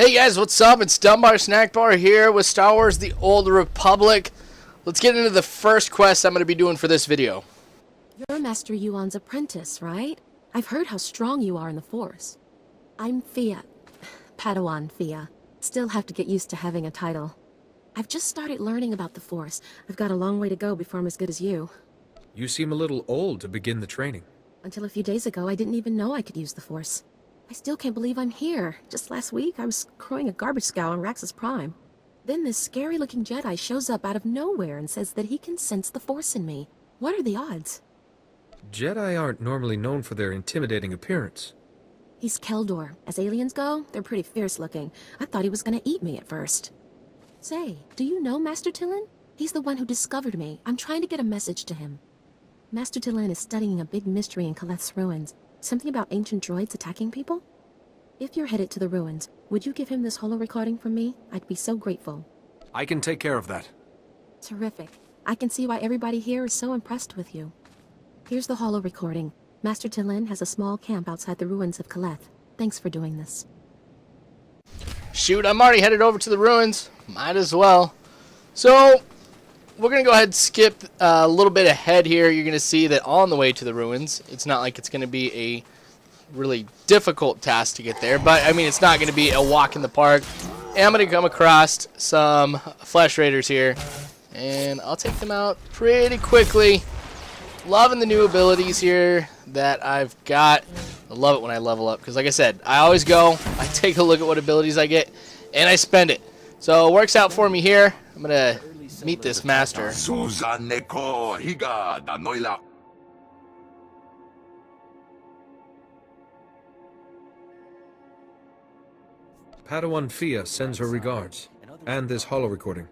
Hey guys, what's up? It's Dunbar Snackbar here with Star Wars The Old Republic. Let's get into the first quest I'm going to be doing for this video. You're Master Yuan's apprentice, right? I've heard how strong you are in the Force. I'm Fia. Padawan Fia. Still have to get used to having a title. I've just started learning about the Force. I've got a long way to go before I'm as good as you. You seem a little old to begin the training. Until a few days ago, I didn't even know I could use the Force. I still can't believe I'm here. Just last week, I was crowing a garbage scow on Raxus Prime. Then this scary-looking Jedi shows up out of nowhere and says that he can sense the Force in me. What are the odds? Jedi aren't normally known for their intimidating appearance. He's Keldor. As aliens go, they're pretty fierce-looking. I thought he was gonna eat me at first. Say, do you know Master Tillin? He's the one who discovered me. I'm trying to get a message to him. Master Tillin is studying a big mystery in Kaleth's ruins. Something about ancient droids attacking people? If you're headed to the ruins, would you give him this holo recording from me? I'd be so grateful. I can take care of that. Terrific. I can see why everybody here is so impressed with you. Here's the holo recording. Master Tillin has a small camp outside the ruins of Kaleth. Thanks for doing this. Shoot, I'm already headed over to the ruins. Might as well. So, we're going to go ahead and skip a little bit ahead here. You're going to see that on the way to the ruins, it's not like it's going to be a really difficult task to get there. But, I mean, it's not going to be a walk in the park. And I'm going to come across some flesh raiders here. And I'll take them out pretty quickly. Loving the new abilities here that I've got. I love it when I level up. Because, like I said, I always go, I take a look at what abilities I get, and I spend it. So, it works out for me here. I'm going to meet this master. Padawan Fia sends her regards, and this holo recording.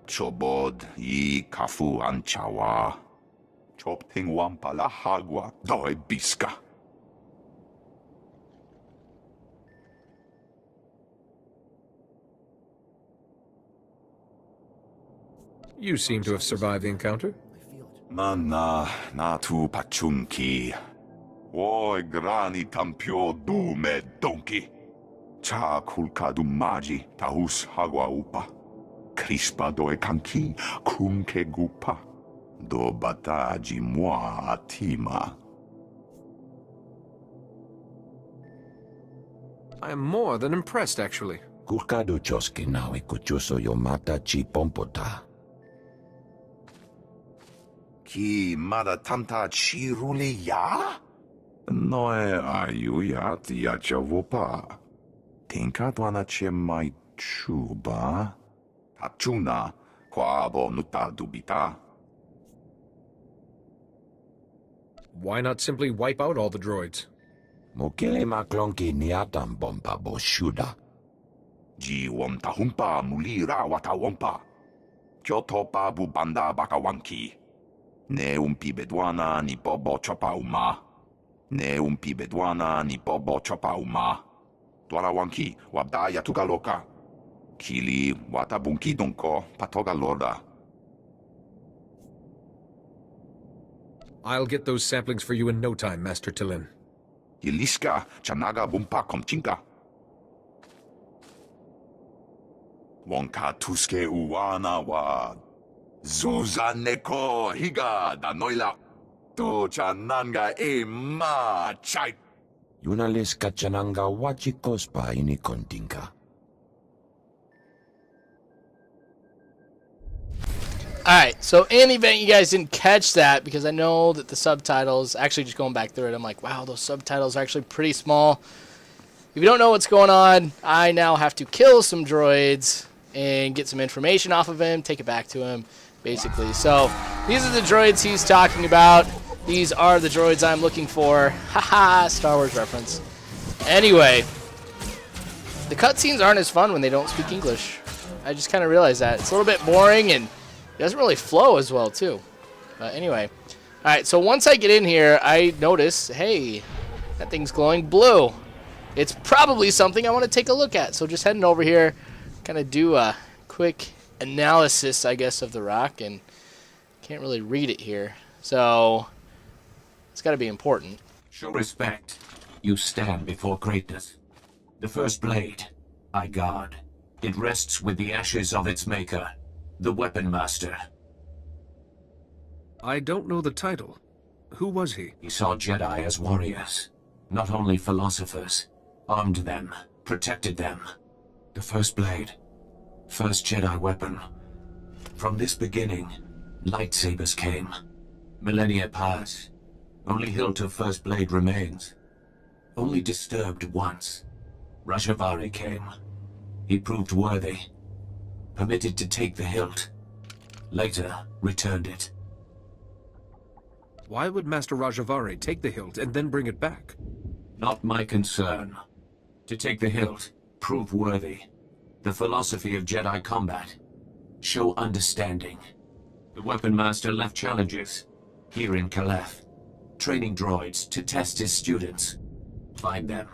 Chobod I kafu anchawa. Chopting wampala hagwa doi biska. You seem to have survived the encounter. Mana natu pachunki. Oi grani tampio dume donki. Cha kulkadu maji tahus hagwa upa. Crispa doe kanki kumke gupa. Do bataji moi atima. I am more than impressed, actually. Kulkadu choski nawi kuchuso yomata chi pompota. Ki mada tamta chiruli ya? Noe ayuya tia chavopa. Tinkatwana che mai chuba. Tapchuna kwabo nuta dubita. Why not simply wipe out all the droids? Mokele maklonki niatan bomba boshuda. Ji womta humpa mulira wata wompa. Kyoto pa bubanda bakawanki. Ne umpi bedwana ni bobo chopa uma. Ne umpi bedwana ni bobo chopa uma. Dwara wanki wabdaya tukaloka. Kili watabunki donko patoga lorda. I'll get those samplings for you in no time, Master Tillin. Yiliska chanaga bumpa komchinka. Wonka tuske uwana wa. Zuzaneko higa danoila. To chananga e ma chai. Yunalis kachananga wachikospa ini kontinka. Alright, so in the event you guys didn't catch that, because I know that the subtitles, actually just going back through it, I'm like, wow, those subtitles are actually pretty small. If you don't know what's going on, I now have to kill some droids and get some information off of him, take it back to him, basically. So, these are the droids he's talking about. These are the droids I'm looking for. Haha, Star Wars reference. Anyway, the cutscenes aren't as fun when they don't speak English. I just kind of realized that. It's a little bit boring, and it doesn't really flow as well, too. But anyway. Alright, so once I get in here, I notice, hey, that thing's glowing blue. It's probably something I want to take a look at. So just heading over here, kind of do a quick analysis, I guess, of the rock. And can't really read it here. So It's got to be important. Show respect. You stand before greatness. The first blade, I guard. It rests with the ashes of its maker, the Weapon Master. I don't know the title. Who was he? He saw Jedi as warriors, not only philosophers. Armed them, protected them. The first blade, first Jedi weapon. From this beginning, lightsabers came. Millennia pass. Only hilt of first blade remains. Only disturbed once. Rajavary came. He proved worthy. Permitted to take the hilt. Later, returned it. Why would Master Rajavary take the hilt and then bring it back? Not my concern. To take the hilt, prove worthy. The philosophy of Jedi combat. Show understanding. The Weapon Master left challenges. Here in Caleth. Training droids to test his students. Find them.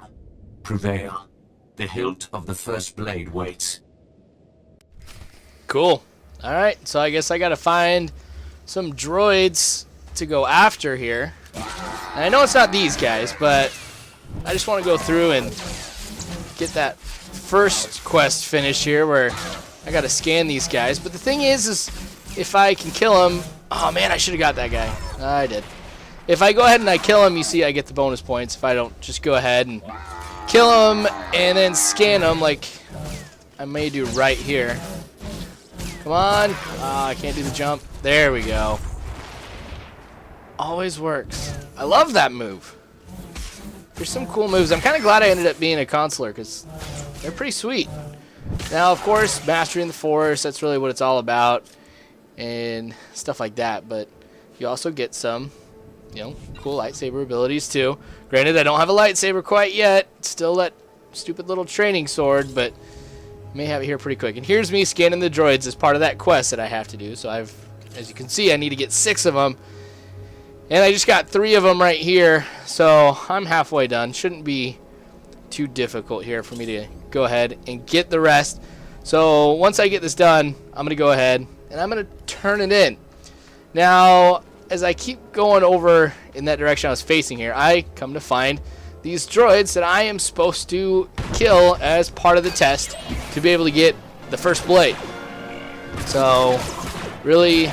Prevail. The hilt of the first blade waits. Cool. Alright, so I guess I gotta find some droids to go after here. And I know it's not these guys, but I just want to go through and get that first quest finished here where I gotta scan these guys. But the thing is if I can kill him... Oh man, I should have got that guy. I did. If I go ahead and I kill him, you see I get the bonus points. If I don't, just go ahead and kill him and then scan him like I may do right here. Come on. I can't do the jump. There we go. Always works. I love that move. There's some cool moves. I'm kind of glad I ended up being a consular because they're pretty sweet. Now, of course, mastering the Force, that's really what it's all about and stuff like that. But you also get some, you know, cool lightsaber abilities too. Granted, I don't have a lightsaber quite yet. It's still that stupid little training sword, but may have it here pretty quick. And here's me scanning the droids as part of that quest that I have to do. So as you can see, I need to get 6 of them. And I just got 3 of them right here, so I'm halfway done. Shouldn't be too difficult here for me to go ahead and get the rest. So once I get this done, I'm going to go ahead and I'm going to turn it in. Now, as I keep going over in that direction I was facing here, I come to find these droids that I am supposed to kill as part of the test to be able to get the first blade. So, really,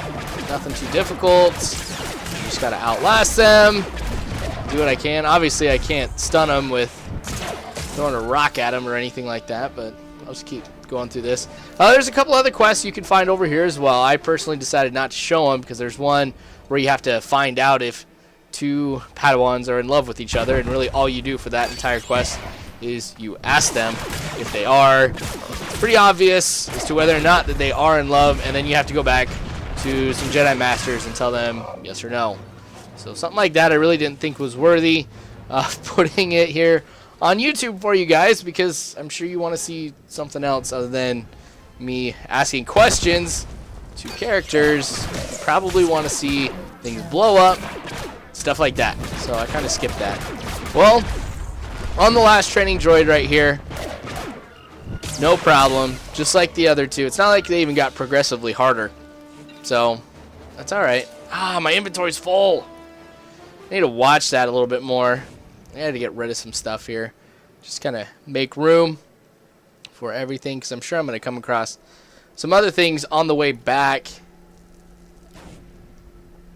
nothing too difficult. Just gotta outlast them, do what I can. Obviously, I can't stun them with throwing a rock at them or anything like that, but I'll just keep going through this. There's a couple other quests you can find over here as well. I personally decided not to show them because there's one where you have to find out if 2 Padawans are in love with each other, and really all you do for that entire quest is you ask them if they are. It's pretty obvious as to whether or not that they are in love, and then you have to go back to some Jedi Masters and tell them yes or no. So something like that I really didn't think was worthy of putting it here on YouTube for you guys, because I'm sure you want to see something else other than me asking questions to characters. You probably want to see things blow up, stuff like that. So I kind of skipped that. Well, on the last training droid right here, no problem. Just like the other 2. It's not like they even got progressively harder. So, that's alright. My inventory's full. I need to watch that a little bit more. I had to get rid of some stuff here. Just kind of make room for everything, because I'm sure I'm going to come across some other things on the way back,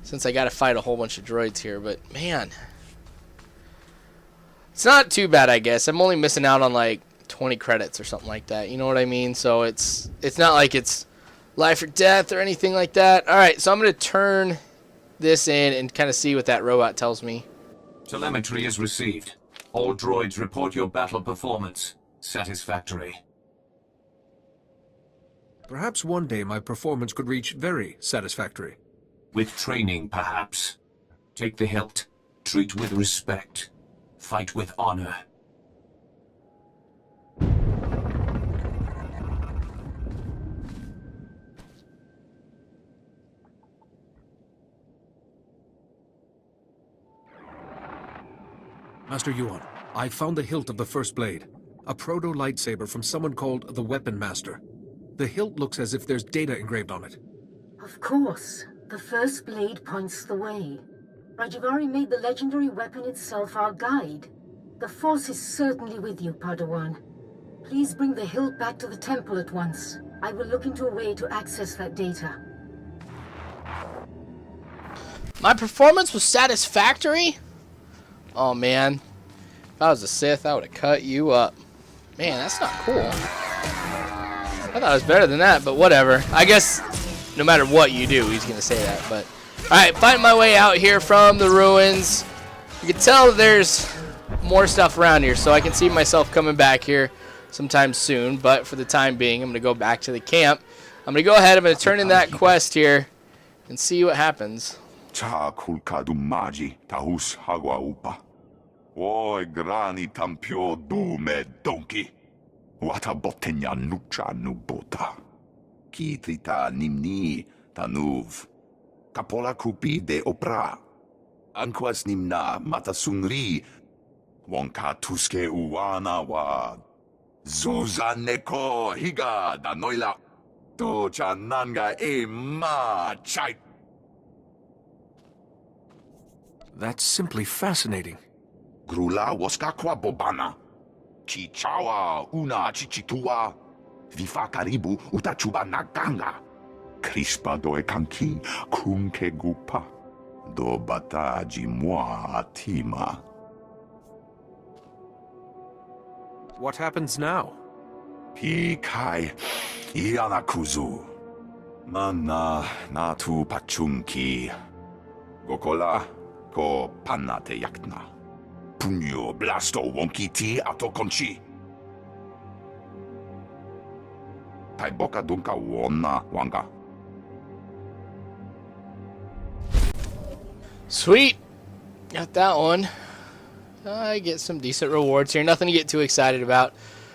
since I got to fight a whole bunch of droids here. But, man, it's not too bad, I guess. I'm only missing out on, like, 20 credits or something like that. You know what I mean? So, it's not like it's life or death or anything like that. Alright, so I'm going to turn this in and kind of see what that robot tells me. Telemetry is received. All droids report your battle performance. Satisfactory. Perhaps one day my performance could reach very satisfactory. With training, perhaps. Take the hilt. Treat with respect. Fight with honor. Master Yuan, I found the hilt of the first blade. A proto-lightsaber from someone called the Weapon Master. The hilt looks as if there's data engraved on it. Of course. The first blade points the way. Rajivari made the legendary weapon itself our guide. The Force is certainly with you, Padawan. Please bring the hilt back to the temple at once. I will look into a way to access that data. My performance was satisfactory? Oh man. If I was a Sith, I would have cut you up. Man, that's not cool. I thought it was better than that, but whatever. I guess no matter what you do, he's going to say that. But alright, fighting my way out here from the ruins. You can tell there's more stuff around here, so I can see myself coming back here sometime soon. But for the time being, I'm going to go back to the camp. I'm going to go ahead, I'm going to turn in that quest here and see what happens. Cha kulka dumaji tahus hagwa upa. Oi grani tampio dume donki. Wata botenya nucha nubota. Kitrita nimni tanuv. Kapola kupi de opra. Anquas nimna matasungri. Wonka tuske uwana wa. Zuza neko higa danoila. To chananga e ma chai. That's simply fascinating. Grula waskakwa bobana. Chichawa una chichitua. Vifa karibu utachuba naganga. Crispa doe kanki kunke gupa. Do bataji moi atima. What happens now? Hikai ianakuzu. Mana natu pachunki. Gokola ko panate yakna. Punyo blasto wonki ti atokonchi. Taiboka dunka wona wanga. Sweet. Got that one. I get some decent rewards here. Nothing to get too excited about.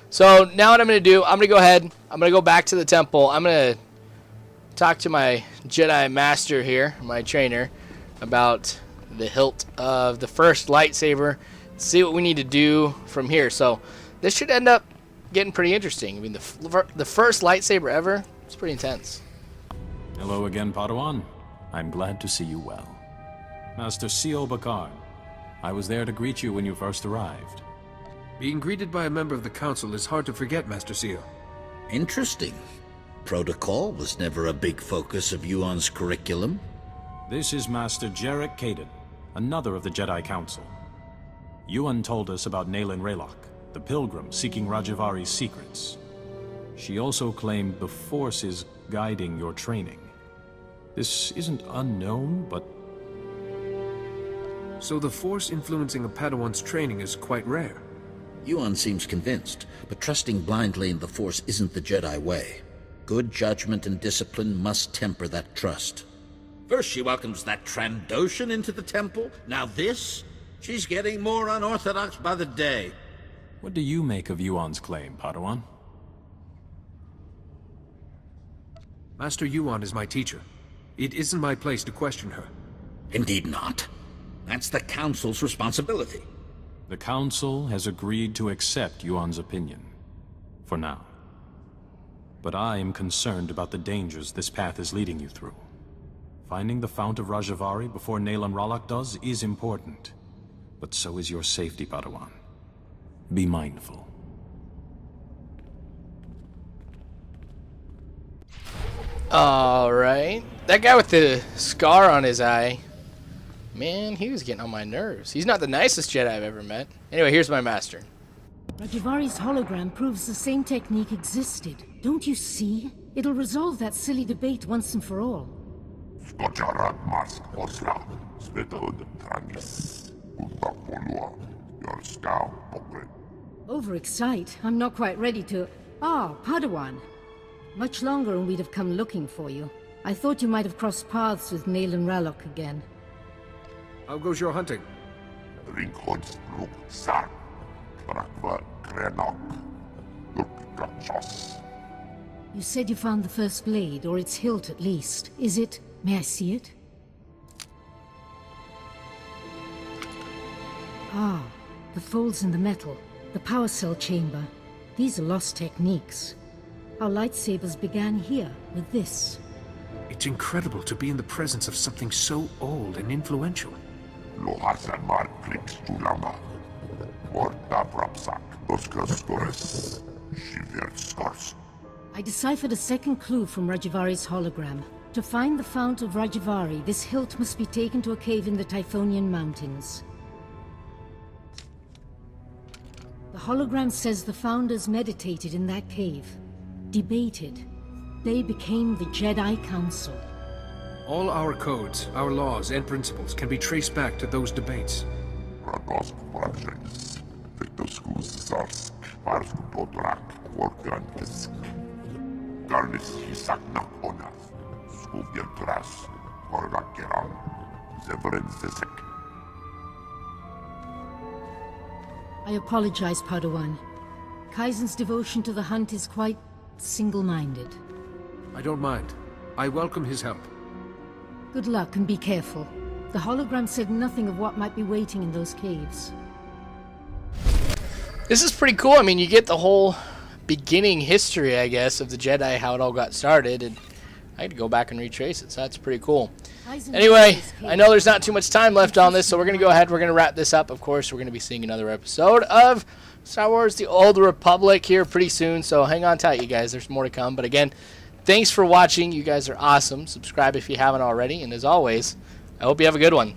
So now what I'm going to do, I'm going to go ahead. I'm going to go back to the temple. I'm going to talk to my Jedi Master here, my trainer, about the hilt of the first lightsaber. See what we need to do from here. So this should end up getting pretty interesting. I mean, the first lightsaber ever, it's pretty intense. Hello again, Padawan. I'm glad to see you well. Master Sio Bakar, I was there to greet you when you first arrived. Being greeted by a member of the Council is hard to forget, Master Sio. Interesting. Protocol was never a big focus of Yuan's curriculum. This is Master Jarek Kaden, another of the Jedi Council. Yuan told us about Naylin Raylock, the pilgrim seeking Rajivari's secrets. She also claimed the Force is guiding your training. This isn't unknown, but... So the Force influencing a Padawan's training is quite rare. Yuan seems convinced, but trusting blindly in the Force isn't the Jedi way. Good judgment and discipline must temper that trust. First she welcomes that Trandoshan into the temple, now this? She's getting more unorthodox by the day. What do you make of Yuan's claim, Padawan? Master Yuan is my teacher. It isn't my place to question her. Indeed not. That's the Council's responsibility. The Council has agreed to accept Yuan's opinion. For now. But I am concerned about the dangers this path is leading you through. Finding the Fount of Rajivari before Naylin Raylock does is important. But so is your safety, Padawan. Be mindful. Alright. That guy with the scar on his eye, man, he was getting on my nerves. He's not the nicest Jedi I've ever met. Anyway, here's my master. Rajivari's hologram proves the same technique existed. Don't you see? It'll resolve that silly debate once and for all. Skojarat mask osla. Svetod trangis. Umpapolua. Your scow pogre. Overexcite. I'm not quite ready to... Ah, Padawan. Much longer and we'd have come looking for you. I thought you might have crossed paths with Naylin Raylock again. How goes your hunting? Rinkods ruk sak. Brakva krenok. Lukikachos. You said you found the first blade, or its hilt at least. Is it... May I see it? Ah, the folds in the metal. The power cell chamber. These are lost techniques. Our lightsabers began here, with this. It's incredible to be in the presence of something so old and influential. Lohasan mar kliks tulama. Morta brapsak, oskastores. Shiver stars. I deciphered a second clue from Rajavari's hologram. To find the Fount of Rajavari, this hilt must be taken to a cave in the Typhonian Mountains. The hologram says the founders meditated in that cave, debated. They became the Jedi Council. All our codes, our laws, and principles can be traced back to those debates. Radosk projects. Victoskus zars. Parsku podrak. Organtisk. Garnis hisaknak onas. Skubier tras. Orgakeram. Zevren zizek. I apologize, Padawan. Kaizen's devotion to the hunt is quite single-minded. I don't mind. I welcome his help. Good luck and be careful. The hologram said nothing of what might be waiting in those caves. This is pretty cool. I mean, you get the whole beginning history, I guess, of the Jedi, how it all got started, and I had to go back and retrace it, so that's pretty cool. Anyway, I know there's not too much time left on this, so we're going to go ahead. We're going to wrap this up. Of course, we're going to be seeing another episode of Star Wars The Old Republic here pretty soon, so hang on tight, you guys. There's more to come. But again, thanks for watching. You guys are awesome. Subscribe if you haven't already, and as always, I hope you have a good one.